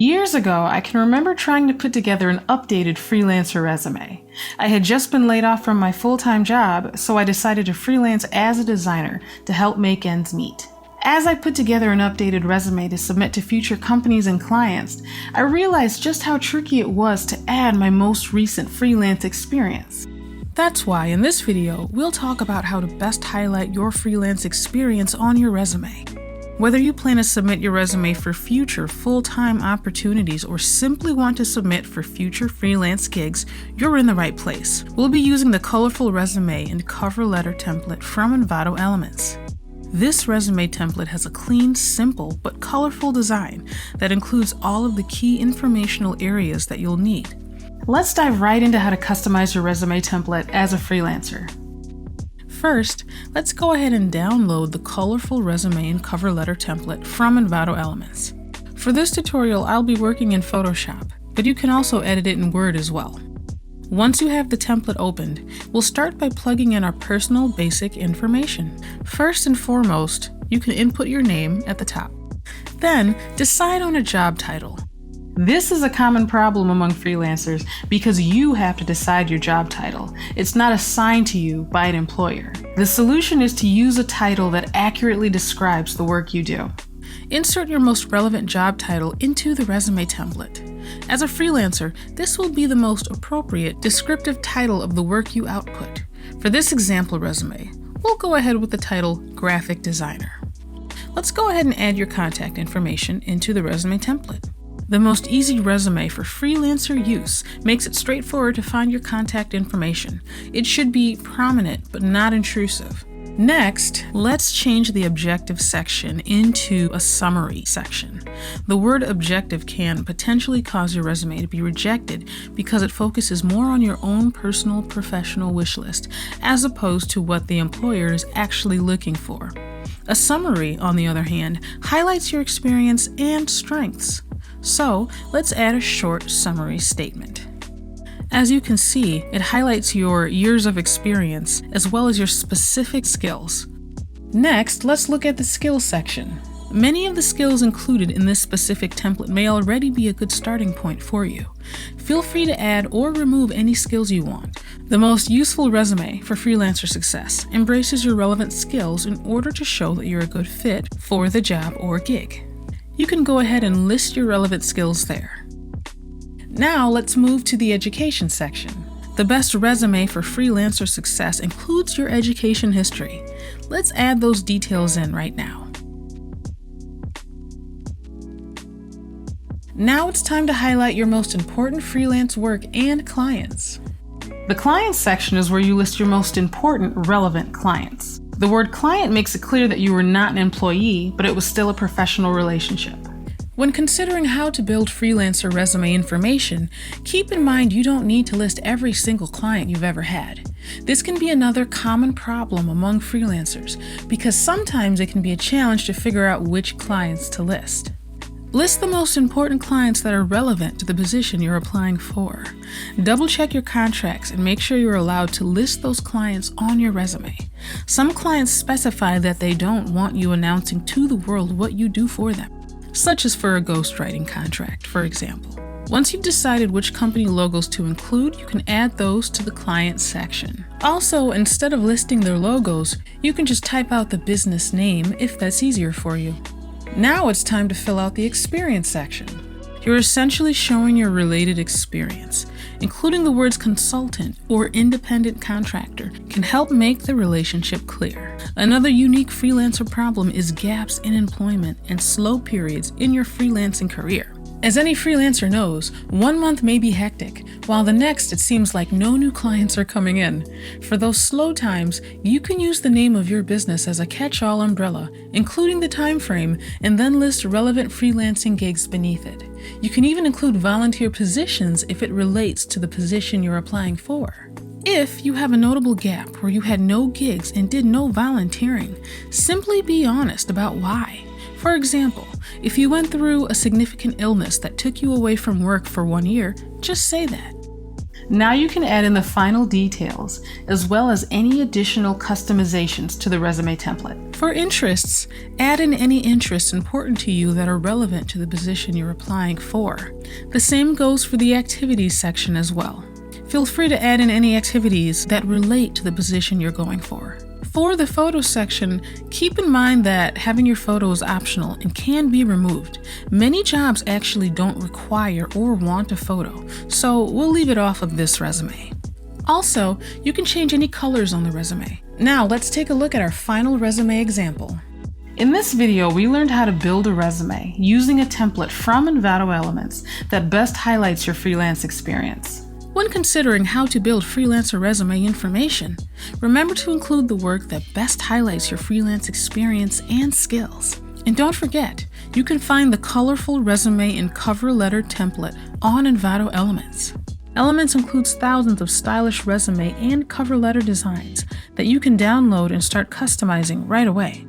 Years ago, I can remember trying to put together an updated freelancer resume. I had just been laid off from my full-time job, so I decided to freelance as a designer to help make ends meet. As I put together an updated resume to submit to future companies and clients, I realized just how tricky it was to add my most recent freelance experience. That's why in this video, we'll talk about how to best highlight your freelance experience on your resume. Whether you plan to submit your resume for future full-time opportunities or simply want to submit for future freelance gigs, you're in the right place. We'll be using the colorful resume and cover letter template from Envato Elements. This resume template has a clean, simple, but colorful design that includes all of the key informational areas that you'll need. Let's dive right into how to customize your resume template as a freelancer. First, let's go ahead and download the colorful resume and cover letter template from Envato Elements. For this tutorial, I'll be working in Photoshop, but you can also edit it in Word as well. Once you have the template opened, we'll start by plugging in our personal basic information. First and foremost, you can input your name at the top. Then, decide on a job title. This is a common problem among freelancers because you have to decide your job title. It's not assigned to you by an employer. The solution is to use a title that accurately describes the work you do. Insert your most relevant job title into the resume template. As a freelancer, this will be the most appropriate descriptive title of the work you output. For this example resume, we'll go ahead with the title Graphic Designer. Let's go ahead and add your contact information into the resume template. The most easy resume for freelancer use makes it straightforward to find your contact information. It should be prominent but not intrusive. Next, let's change the objective section into a summary section. The word objective can potentially cause your resume to be rejected because it focuses more on your own personal professional wish list as opposed to what the employer is actually looking for. A summary, on the other hand, highlights your experience and strengths. So let's add a short summary statement. As you can see, it highlights your years of experience as well as your specific skills. Next, let's look at the skills section. Many of the skills included in this specific template may already be a good starting point for you. Feel free to add or remove any skills you want. The most useful resume for freelancer success embraces your relevant skills in order to show that you're a good fit for the job or gig. You can go ahead and list your relevant skills there. Now let's move to the education section. The best resume for freelancer success includes your education history. Let's add those details in right now. Now it's time to highlight your most important freelance work and clients. The clients section is where you list your most important relevant clients. The word client makes it clear that you were not an employee, but it was still a professional relationship. When considering how to build freelancer resume information, keep in mind you don't need to list every single client you've ever had. This can be another common problem among freelancers because sometimes it can be a challenge to figure out which clients to list. List the most important clients that are relevant to the position you're applying for. Double check your contracts and make sure you're allowed to list those clients on your resume. Some clients specify that they don't want you announcing to the world what you do for them, such as for a ghostwriting contract, for example. Once you've decided which company logos to include, you can add those to the client section. Also, instead of listing their logos, you can just type out the business name if that's easier for you. Now it's time to fill out the experience section. You're essentially showing your related experience. Including the words consultant or independent contractor can help make the relationship clear. Another unique freelancer problem is gaps in employment and slow periods in your freelancing career. As any freelancer knows, 1 month may be hectic, while the next it seems like no new clients are coming in. For those slow times, you can use the name of your business as a catch-all umbrella, including the time frame, and then list relevant freelancing gigs beneath it. You can even include volunteer positions if it relates to the position you're applying for. If you have a notable gap where you had no gigs and did no volunteering, simply be honest about why. For example, if you went through a significant illness that took you away from work for 1 year, just say that. Now you can add in the final details, as well as any additional customizations to the resume template. For interests, add in any interests important to you that are relevant to the position you're applying for. The same goes for the activities section as well. Feel free to add in any activities that relate to the position you're going for. For the photos section, keep in mind that having your photo is optional and can be removed. Many jobs actually don't require or want a photo, so we'll leave it off of this resume. Also, you can change any colors on the resume. Now let's take a look at our final resume example. In this video, we learned how to build a resume using a template from Envato Elements that best highlights your freelance experience. When considering how to build freelancer resume information, remember to include the work that best highlights your freelance experience and skills. And don't forget, you can find the colorful resume and cover letter template on Envato Elements. Elements includes thousands of stylish resume and cover letter designs that you can download and start customizing right away.